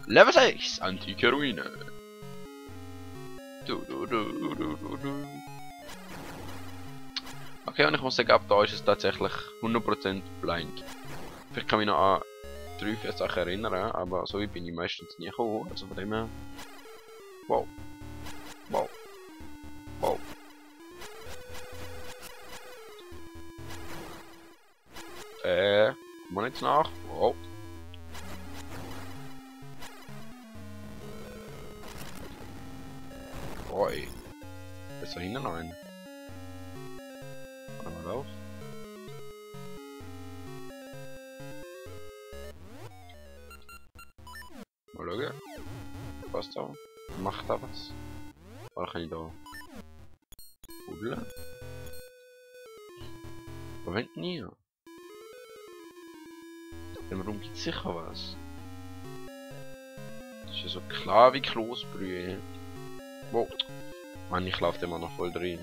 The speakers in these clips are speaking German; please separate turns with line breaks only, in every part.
Level 6, antike Ruine. Du. Okay, und ich muss sagen, ab da ist es tatsächlich 100% blind. Vielleicht kann ich mich noch an 3-4 Sachen erinnern, aber so bin ich meistens nie gekommen. Also von dem her. Wow. Wow. Wow. Komm mal jetzt nach. Wow. Oi. Ist da hinten noch ein? Warte mal auf. Mal schauen. Was da? Macht da was? Oder kann ich da buddeln? Moment nie. Im Raum gibt es sicher was. Das ist ja so klar wie Kloßbrühe. Wow. Mann, ich laufe immer noch voll drin.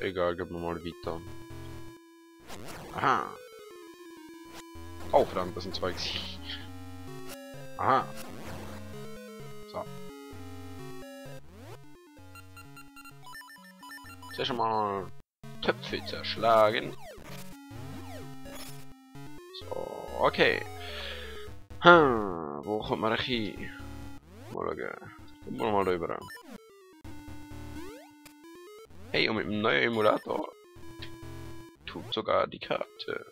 Egal, gehen wir mal weiter. Aha. Oh, verdammt, das sind zwei. Aha. So. Zuerst mal Töpfe zerschlagen. So, okay. Wo kommt man hin? Mal schauen. Kommen wir mal rüber. Hey, und mit dem neuen Emulator tut sogar die Karte.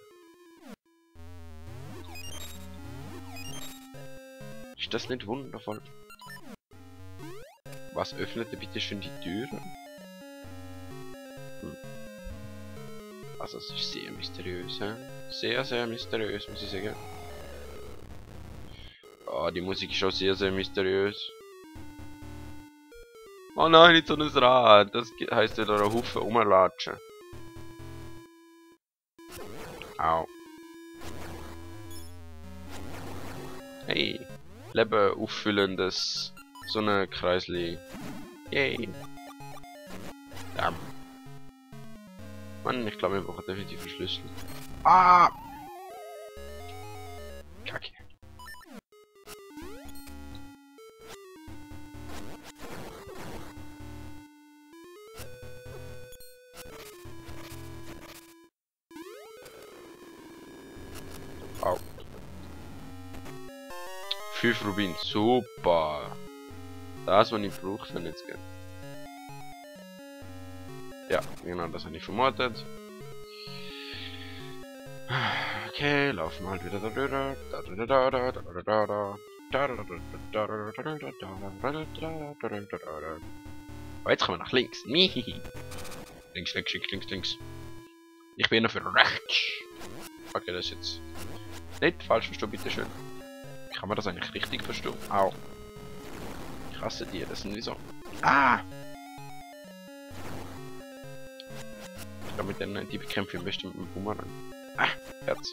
Ist das nicht wundervoll? Was öffnete bitte schön die Türen? Also es ist sehr mysteriös, hä? Sehr, sehr mysteriös, muss ich sagen. Ah, die Musik ist auch sehr, sehr mysteriös. Oh nein, nicht so ein Rad. Das heisst ja da ein Haufen rumlatschen. Au. Hey. Leben auffüllendes Sonnenkreisli. Yay. Damn. Mann, ich glaube, wir brauchen definitiv einen Schlüssel. Ah! Kacke. Au. 5 Rubin, super. Das, was ich brauche, wenn jetzt geht. Ja, genau, das habe ich vermutet. Okay, laufen wir halt wieder darüber. Oh, jetzt kommen wir nach links. Links. Ich bin noch für rechts. Okay, das ist jetzt nicht falsch verstehen, bitteschön. Kann man das eigentlich richtig verstehen? Au. Ich hasse die, das sind wie so. Ah! Ich glaube, mit denen, die bekämpfe ich am besten mit dem Bumerang. Ah, Herz.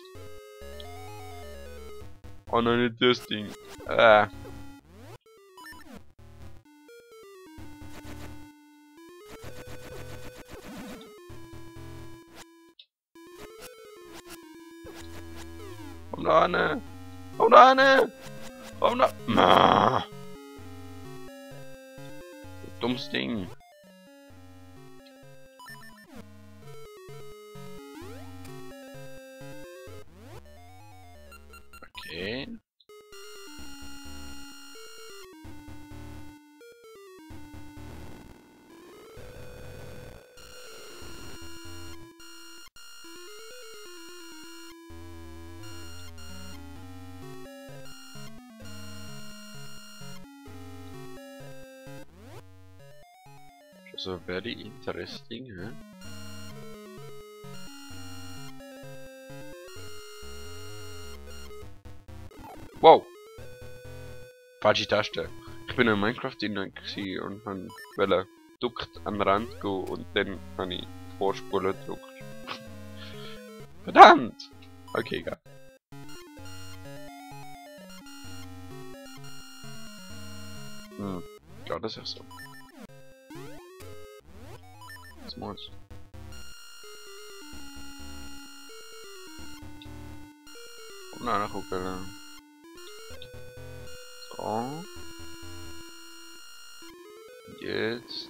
Oh nein, nicht das Ding. Ah. Komm da an! Komm da an! Komm da! Ah. Du dummes Ding. Okay. So very interesting, huh? Wow! Falsche Taste. Ich bin in Minecraft drin und wollte duckt an den Rand gehen und dann habe ich Vorspulen gedrückt. Verdammt! Okay, egal. Hm. Ja, das ist so. Was meinst du? Nein, gucken. So. Jetzt.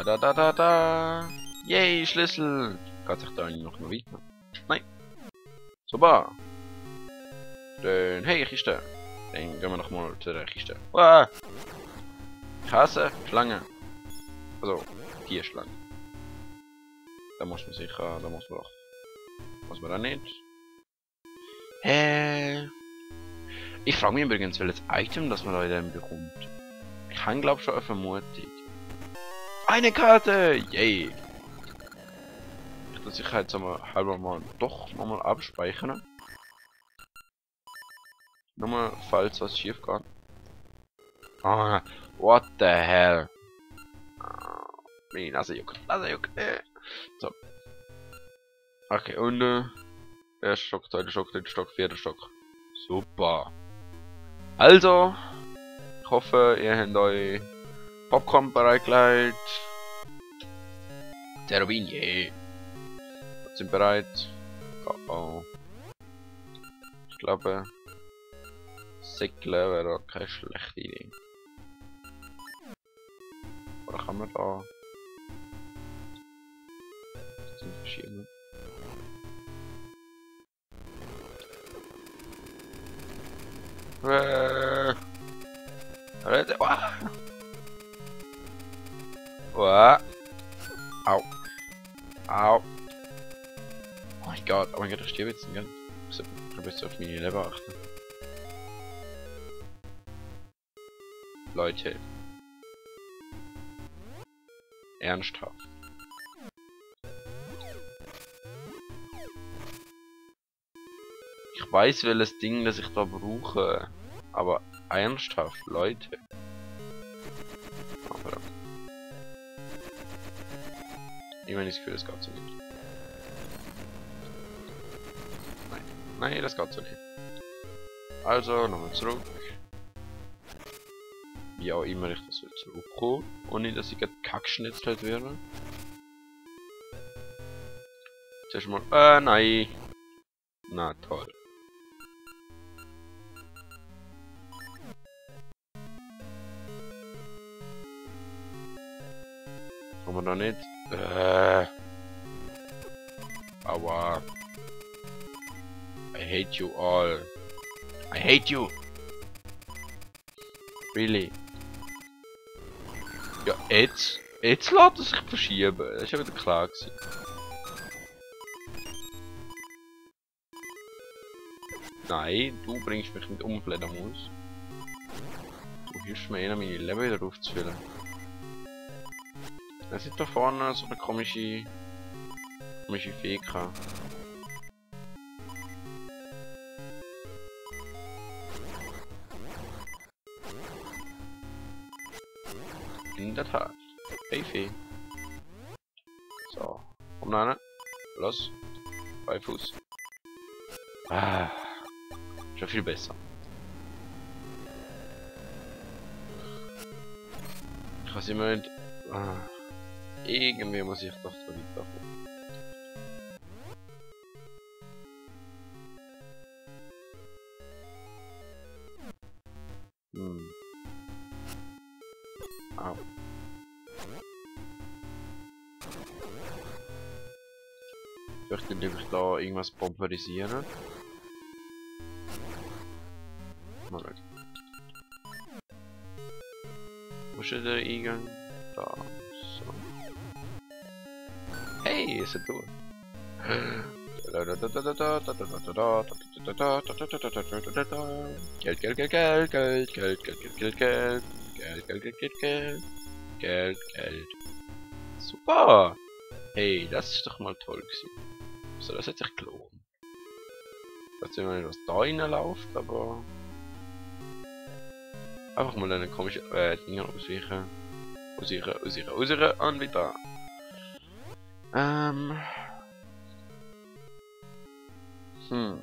Da. Yay, Schlüssel. Geht sich da eigentlich noch weiter? Nein. Super. Dann, hey, Kiste. Dann gehen wir noch mal zu der Kiste. Uah. Ich hasse Schlangen. Also, Tierschlangen. Da muss man sicher, da muss man doch. Muss man auch nicht. Ich frage mich übrigens, welches Item das man da in dem bekommt. Ich habe glaube schon eine Vermutung. Eine Karte! Yay! Ich will sicherheitshalber mal doch nochmal abspeichern. Nur falls was schief geht. Ah, what the hell? Meine Nase juckt. So. Okay, und erster Stock, zweiter Stock, dritter Stock, vierter Stock. Super. Also, ich hoffe, ihr habt euch Popcorn bereitgelegt. Der Rubin, yeah. Sind bereit. Oh. Ich glaube, Säckle wäre keine schlechte Idee. Oder kann man da verschieben? Au. Au. Oh mein Gott, ich stirb jetzt nicht. Ich muss jetzt auf meine Leber achten. Leute. Ernsthaft. Ich weiß welches Ding, das ich da brauche. Aber ernsthaft, Leute. Oh, verdammt. Ich meine, das Gefühl, das geht so nicht. Nein, das geht so nicht. Also, nochmal zurück. Wie auch immer ich das zurückkomme, ohne dass ich kackschnitzelt werde. Zuerst mal, nein. Na toll. Kommen wir da nicht? Aua. I hate you all. I hate you. Really? Ja, jetzt lässt es sich verschieben. Das ist ja wieder klar gewesen. Nein, du bringst mich mit Umfledermaus. Du hilfst mir eher, meine Leben wieder aufzufüllen. Da sieht da vorne so eine komische Fähigkeit. In der Tat. Hey Fee. So. Komm rein. Los. Bei Fuß. Ah. Schon viel besser. Ich weiß immer nicht. Ah. Irgendwie muss ich doch so weiterkommen. Au. Vielleicht könnte ich da irgendwas pulverisieren. Mal schauen. Wo ist der Eingang? Da. So. Hey, ist er durch? Geld. Super! Hey, das ist doch mal toll gewesen. So, das hat sich gelohnt. Ich weiß nicht, was da reinläuft, aber... Einfach mal eine komische Dinger ausweichen. Ausweichen und wieder. Hm.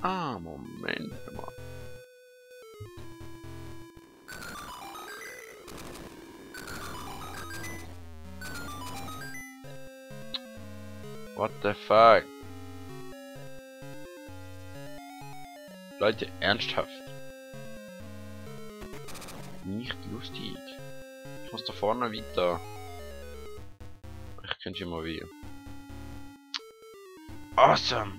Ah, Moment mal. What the fuck? Leute, ernsthaft. Nicht lustig. Ich muss da vorne weiter. Ich könnte schon mal wieder. Awesome!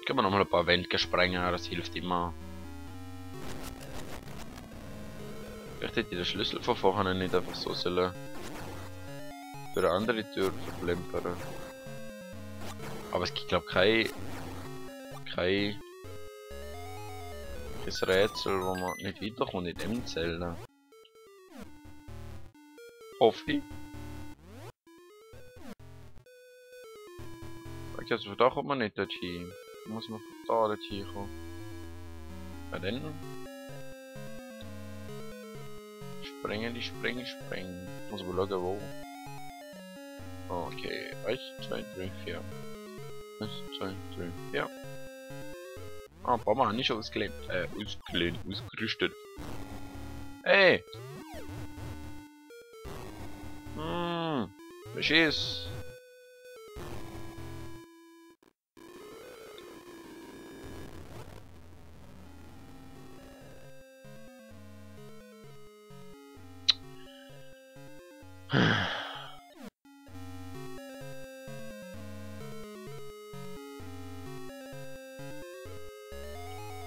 Können wir nochmal ein paar Wände sprengen, das hilft immer. Vielleicht hätte ich den Schlüssel von vorne nicht einfach so sollen für eine andere Tür verplempern. Aber es gibt glaube ich kein Rätsel, wo man nicht weiterkommt in dem Zellen. Hoffe ich. Okay, also von da kommt man nicht dorthin. Muss man von da dorthin kommen. Ja dann. Sprengen. Muss aber schauen wo. Okay, 1, 2, 3, 4. 1, 2, 3, 4. Ah, ein paar Mal nicht ausgelehnt. Ausgerüstet. Hey! Was ist?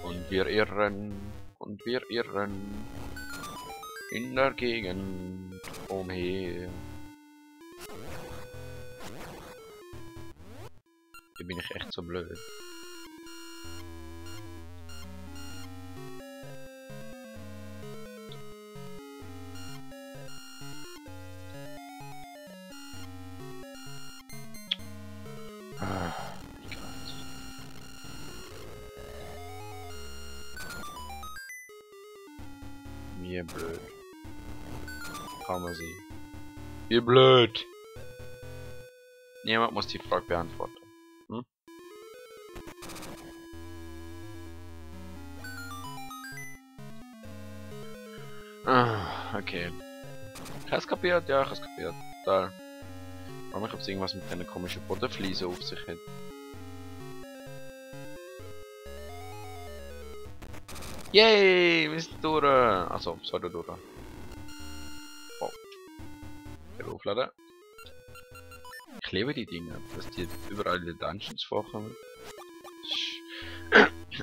Und wir irren in der Gegend umher. Hier bin ich echt so blöd. Wie blöd. Kann man sie. Wie blöd. Niemand muss die Frage beantworten. Hm? Okay. Hast kapiert? Ja, ich hab's kapiert. Da. Aber ich hab's irgendwas mit einer komischen Bodenfliese auf sich hat. Yay, wir sind durch. Achso, sorry, durch. Oh. Hier aufladen. Ich liebe die Dinge, dass die überall in den Dungeons vorkommen.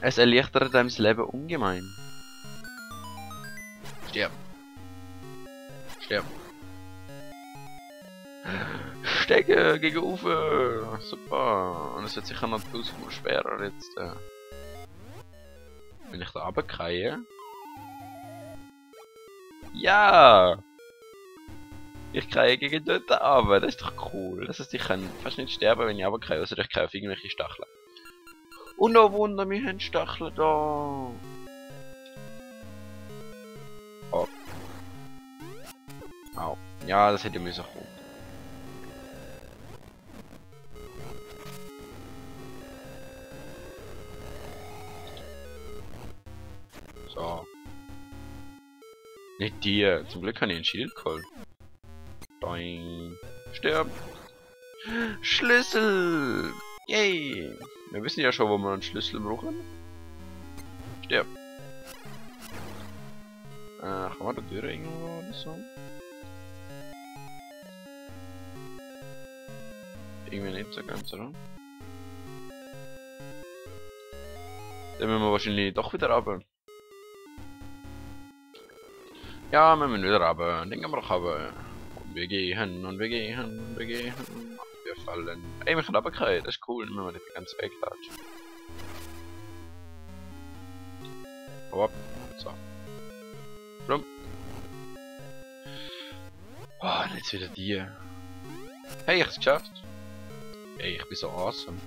Es erleichtert einem das Leben ungemein. Stirb. Stirb. Stecke gegen Ufer. Super. Und es wird sicher noch tausendmal schwerer jetzt. Wenn ich da runterkriege. Ja! Ich kriege gegen dort runter. Das ist doch cool. Das heißt, ich kann fast nicht sterben, wenn ich runterkriege. Also ich kriege auf irgendwelche Stacheln. Und no Wunder, wir haben Stacheln da. Oh. Au. Ja, das hätte müssen kommen. So. Nicht dir. Zum Glück habe ich ein Schild geholt. Doing. Stirb. Schlüssel. Yay. Wir wissen ja schon, wo wir einen Schlüssel brauchen. Stirb. Kann man da Tür irgendwo oder so? Irgendwie nicht so ganz, oder? Dann müssen wir wahrscheinlich doch wieder runter. Ja, wir müssen wieder runter. Dann gehen wir doch runter. Und wir gehen, und wir gehen, und wir gehen. Und wir fallen. Ey, wir können runtergehen. Das ist cool. Dann müssen wir nicht den ganzen Weg latschen. Hopp. So. Blum. Oh, und jetzt wieder die. Hey, ich hab's geschafft. Ey, ich bin so awesome.